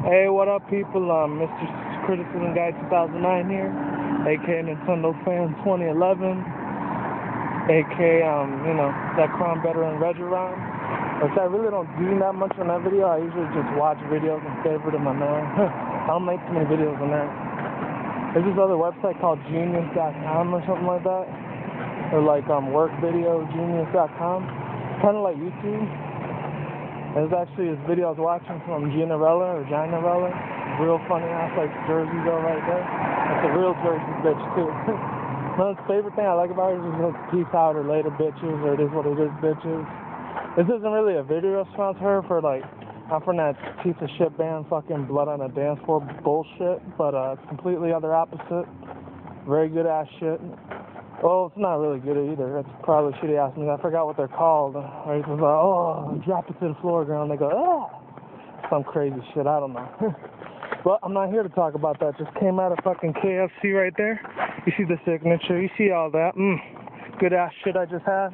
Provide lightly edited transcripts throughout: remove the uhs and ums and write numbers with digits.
Hey, what up, people? Mr. Criticism Guy 2009 here, aka Nintendo Fan 2011, aka that Crown Veteran Regiron. Which I really don't do that much on that video. I usually just watch videos and favorite them on there. I don't make too many videos on there. There's this other website called Genius.com or something like that, or like workvideogenius.com, kind of like YouTube. There's actually this video I was watching from Ginarella, real funny ass like Jersey girl right there. That's a real Jersey bitch too. My favorite thing I like about her is just peace out or later bitches, or it is what it is bitches. This isn't really a video sponsor for like, I'm from that piece of shit band fucking Blood on a Dance Floor bullshit, but it's completely other opposite. Very good ass shit. Well, it's not really good either. It's probably shitty ass music. I forgot what they're called. Right? It's like, oh, drop it to the floor, girl. And they go, ah. Some crazy shit. I don't know. But I'm not here to talk about that. Just came out of fucking KFC right there. You see the signature. You see all that. Good ass shit I just had.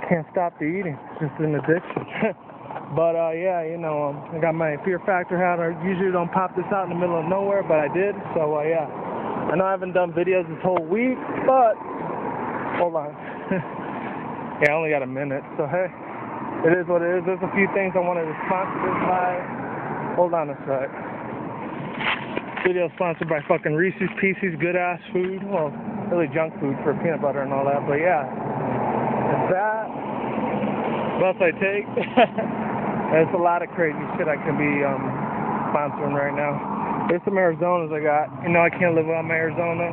Can't stop the eating. It's just an addiction. But, yeah, I got my Fear Factor hat. I usually don't pop this out in the middle of nowhere, but I did. So, yeah. I know I haven't done videos this whole week, but hold on. Yeah, I only got a minute, so hey, it is what it is. There's a few things I wanted to sponsor this by. Hold on a sec. Video sponsored by fucking Reese's Pieces, good ass food. Well, really junk food for peanut butter and all that, but yeah. There's that. What else I take? There's a lot of crazy shit I can be sponsoring right now. There's some Arizonas I got. I can't live without my Arizona.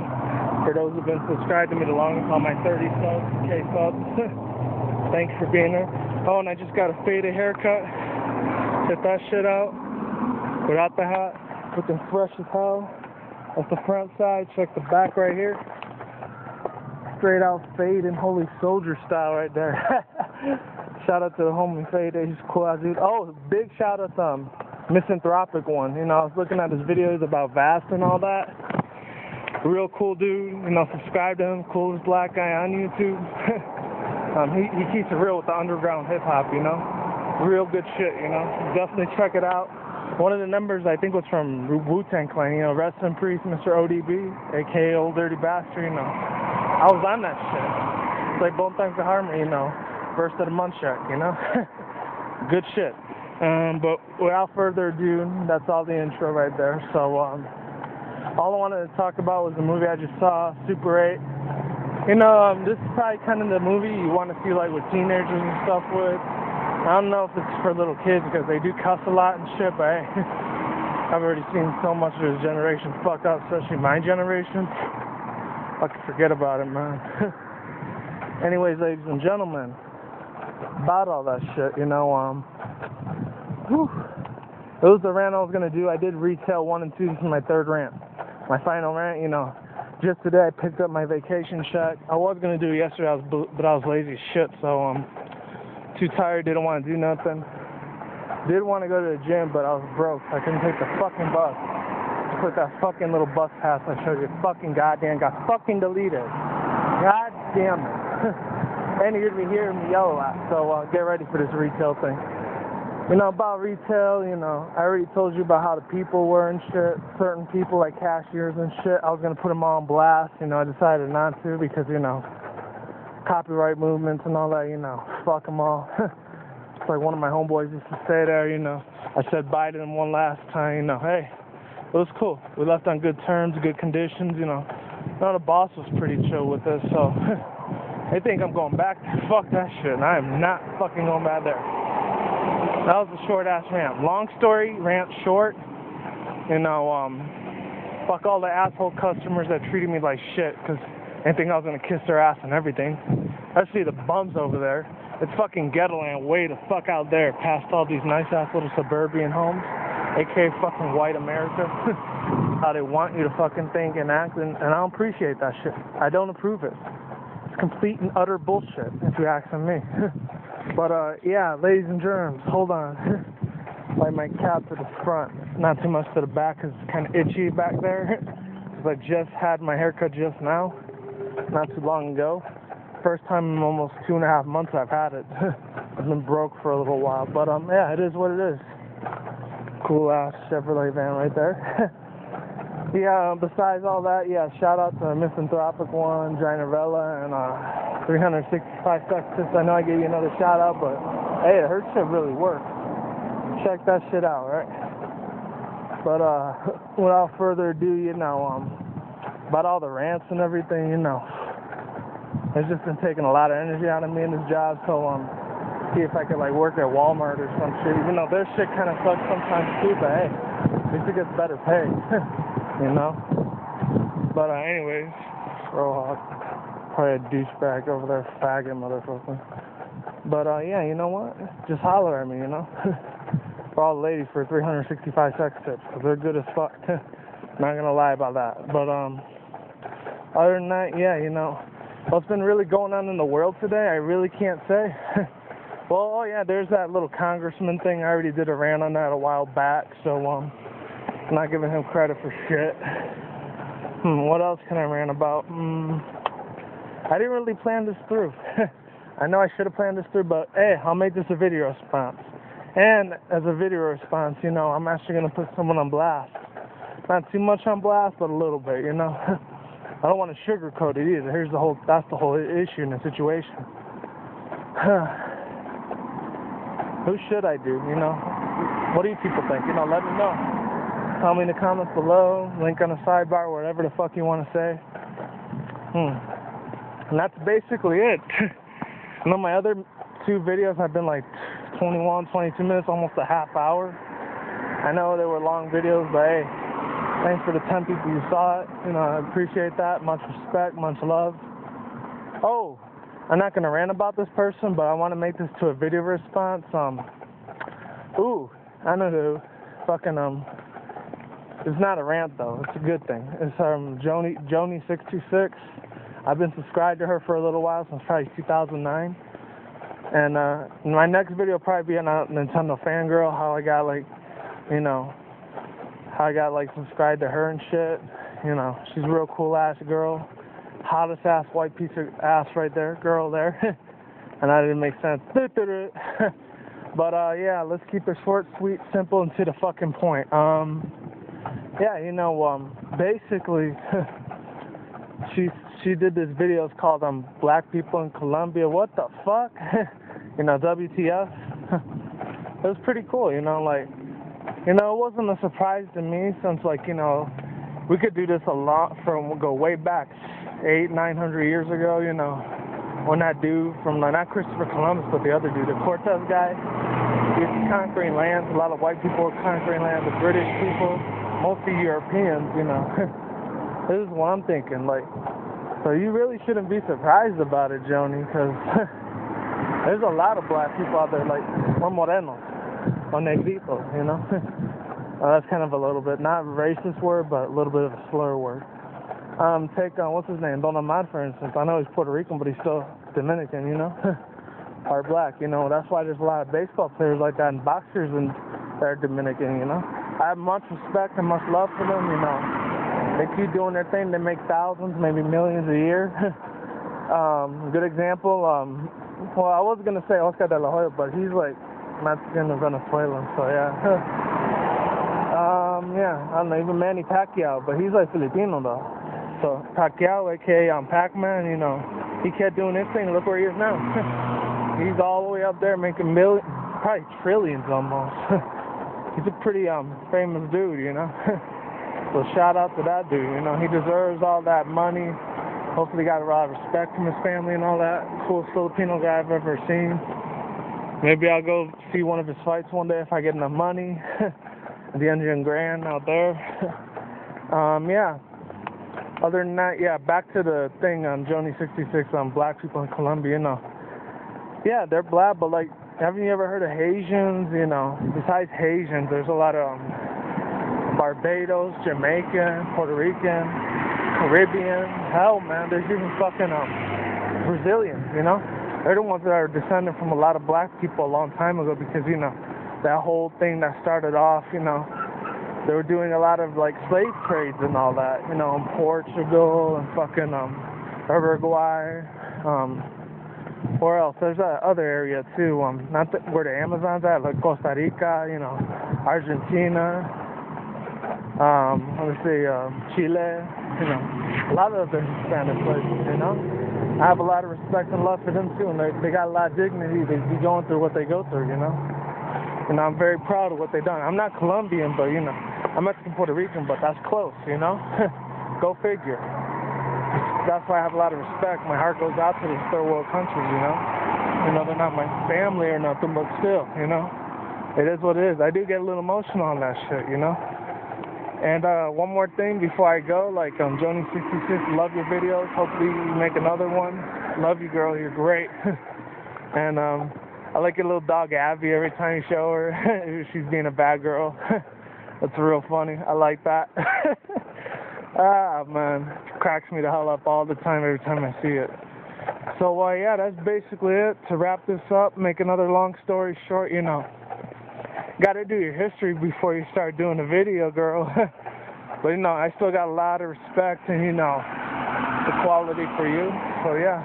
For those who've been subscribed to me the longest, all my 30 subs, K subs. Thanks for being there. Oh, and I just got a faded haircut. Check that shit out. Without the hat. Looking fresh as hell. That's the front side. Check the back right here. Straight out fade and Holy Soldier style right there. Shout out to the homie Fade. He's a cool ass dude. Oh, big shout out to Misanthropic one. I was looking at his videos about Vast and all that. Real cool dude. Subscribe to him. Coolest black guy on YouTube. He keeps it real with the underground hip hop. Real good shit. Definitely check it out. One of the numbers I think was from Wu-Tang Clan. Rest in peace, Mr. ODB, aka Old Dirty Bastard. I was on that shit. It's like Bone Thugs and Harmony. First of the month check. Good shit. But without further ado, that's all the intro right there. So, all I wanted to talk about was the movie I just saw, Super 8. This is probably kind of the movie you want to see, like, with teenagers and stuff with. I don't know if it's for little kids, because they do cuss a lot and shit, but hey, I've already seen so much of this generation fuck up, especially my generation. Fucking forget about it, man. Anyways, ladies and gentlemen, about all that shit, whew. It was the rant I was going to do. I did retail 1 and 2. This is my third rant. My final rant, just today I picked up my vacation check. I was going to do it yesterday, but I was lazy as shit, so too tired, didn't want to do nothing. Did want to go to the gym, but I was broke. I couldn't take the fucking bus. I put that fucking little bus pass I showed you. Fucking goddamn got fucking deleted. God damn it. And you're going to be hearing me yell a lot, so get ready for this retail thing. About retail, I already told you about how the people were and shit. Certain people, like cashiers and shit, I was going to put them all on blast. I decided not to because, copyright movements and all that, fuck them all. It's like one of my homeboys used to say there, I said bye to them one last time, hey, it was cool. We left on good terms, good conditions, the boss was pretty chill with us, so they think I'm going back there. Fuck that shit, and I am not fucking going back there. That was a short-ass rant. Long story, rant short. Fuck all the asshole customers that treated me like shit, because they think I was going to kiss their ass and everything. Especially the bums over there. It's fucking ghetto land way the fuck out there, past all these nice-ass little suburban homes, a.k.a. fucking white America. How they want you to fucking think and act, and I don't appreciate that shit. I don't approve it. It's complete and utter bullshit, if you ask me. But, yeah, ladies and germs, hold on. Like my cap to the front, not too much to the back, because it's kind of itchy back there. Because I just had my haircut just now, not too long ago. First time in almost 2.5 months I've had it. I've been broke for a little while, but, yeah, it is what it is. Cool ass Chevrolet van right there. Yeah, besides all that, yeah, shout out to Misanthropic One, Ginorella, and 365 Sextus. I know I gave you another shout out, but hey, her shit really works. Check that shit out, right? But without further ado, you know, about all the rants and everything, you know, it's just been taking a lot of energy out of me in this job, so see if I could like work at Walmart or some shit. You know, their shit kind of sucks sometimes too, but hey, at least it gets better pay. You know? But anyways, probably a douchebag over there, faggot motherfucker. But yeah, you know what? Just holler at me, you know? For all the ladies for 365 sex tips, because they're good as fuck. Not gonna lie about that. But other than that, yeah, you know, what's been really going on in the world today, I really can't say. Well, oh yeah, there's that little congressman thing. I already did a rant on that a while back, so I'm not giving him credit for shit. What else can I rant about? I didn't really plan this through. I know I should have planned this through, but hey, I'll make this a video response. And as a video response, you know, I'm actually going to put someone on blast. Not too much on blast, but a little bit, you know. I don't want to sugarcoat it either. That's the whole issue in the situation. Who should I do, you know? What do you people think? You know, let me know. Tell me in the comments below, link on the sidebar, whatever the fuck you want to say. And that's basically it. You know, my other two videos have been like 21, 22 minutes, almost a half hour. I know they were long videos, but hey, thanks for the 10 people who saw it. You know, I appreciate that. Much respect, much love. Oh, I'm not going to rant about this person, but I want to make this to a video response. Ooh, I know who. Fucking, it's not a rant though, it's a good thing. It's Joni626. I've been subscribed to her for a little while, since probably 2009. And my next video will probably be on Nintendo Fangirl, how I got like, you know, how I got like subscribed to her and shit. You know, she's a real cool ass girl. Hottest ass white piece of ass right there, girl there. And that didn't make sense. But yeah, let's keep it short, sweet, simple, and to the fucking point. Yeah, you know, basically, she did this video. It's called Black People in Colombia. What the fuck? You know, WTF. It was pretty cool, you know, like, you know, it wasn't a surprise to me since, like, you know, we could do this a lot go way back, 800-900 years ago, you know, when that dude from, not Christopher Columbus, but the other dude, the Cortez guy, he was conquering lands. A lot of white people were conquering lands, the British people, mostly Europeans, you know. This is what I'm thinking, like, so you really shouldn't be surprised about it, Joni, because there's a lot of black people out there, like, or morenos, or negritos, you know. That's kind of a little bit, not a racist word, but a little bit of a slur word. Take on, what's his name, Don Omar, for instance. I know he's Puerto Rican, but he's still Dominican, you know, or black, you know. That's why there's a lot of baseball players like that and boxers and that are Dominican, you know. I have much respect and much love for them, you know. They keep doing their thing. They make thousands, maybe millions a year. Good example, well, I was going to say Oscar de la Hoya, but he's like Mexican or Venezuelan, so yeah. Yeah, I don't know, even Manny Pacquiao, but he's like Filipino though. So Pacquiao, aka Pac-Man, you know, he kept doing his thing. Look where he is now. He's all the way up there making millions, probably trillions almost. He's a pretty famous dude, you know. So shout out to that dude, you know. He deserves all that money. Hopefully got a lot of respect from his family and all that. Coolest Filipino guy I've ever seen. Maybe I'll go see one of his fights one day if I get enough money. The Indian Grand out there. Yeah. Other than that, yeah, back to the thing on Joni626 on black people in Colombia, you know. Yeah, they're black, but like, haven't you ever heard of Haitians? You know, besides Haitians, there's a lot of Barbados, Jamaican, Puerto Rican, Caribbean. Hell, man, there's even fucking Brazilians, you know. They're the ones that are descended from a lot of black people a long time ago because, you know, that whole thing that started off, you know, they were doing a lot of, like, slave trades and all that, you know, in Portugal and fucking Uruguay, Where else? There's that other area too. Not where the Amazon's at, like Costa Rica, you know, Argentina. Let's see, Chile. You know, a lot of other Hispanic places. You know, I have a lot of respect and love for them too, and they got a lot of dignity. They be going through what they go through. You know, and I'm very proud of what they done. I'm not Colombian, but you know, I'm Mexican Puerto Rican, but that's close. You know, go figure. That's why I have a lot of respect. My heart goes out to these third world countries, you know. You know, they're not my family or nothing, but still, you know. It is what it is. I do get a little emotional on that shit, you know. And one more thing before I go, like Joni66, love your videos. Hopefully you make another one. Love you, girl. You're great. And I like your little dog Abby every time you show her. She's being a bad girl. That's real funny. I like that. Ah, man, it cracks me the hell up all the time every time I see it. So, yeah, that's basically it. To wrap this up, make another long story short, you know, got to do your history before you start doing a video, girl. But, you know, I still got a lot of respect and, you know, equality for you. So, yeah,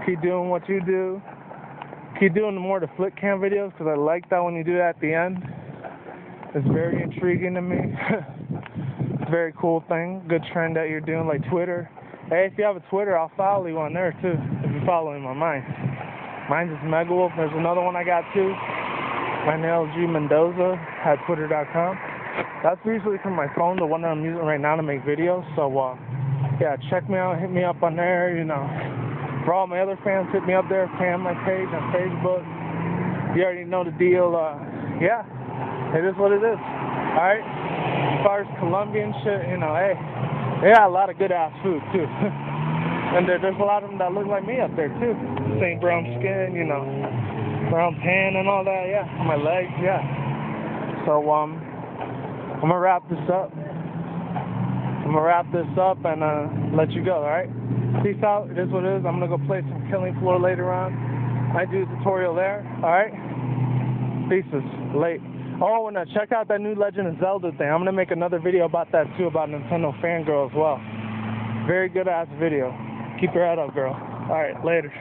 keep doing what you do. Keep doing more of the flip cam videos because I like that when you do that at the end. It's very intriguing to me. Very cool thing, good trend that you're doing, like Twitter. Hey, if you have a Twitter, I'll follow you on there too, if you're following my mine. Mine's just Megawolf. There's another one I got too. My name is G Mendoza at twitter.com. That's usually from my phone, the one that I'm using right now to make videos. So, yeah, check me out, hit me up on there, you know. For all my other fans, hit me up there, fan my page on Facebook. You already know the deal. Yeah, it is what it is. All right. As far as Colombian shit, you know, hey, they got a lot of good ass food too. And there's a lot of them that look like me up there too. Same brown skin, you know, brown tan and all that, yeah. On my legs, yeah. So I'm gonna wrap this up. And let you go, alright? Peace out, it is what it is. I'm gonna go play some Killing Floor later on. I do a tutorial there, alright? Pieces, late. Oh, and check out that new Legend of Zelda thing. I'm going to make another video about that too, about Nintendo Fangirl as well. Very good ass video. Keep your head up, girl. Alright, later.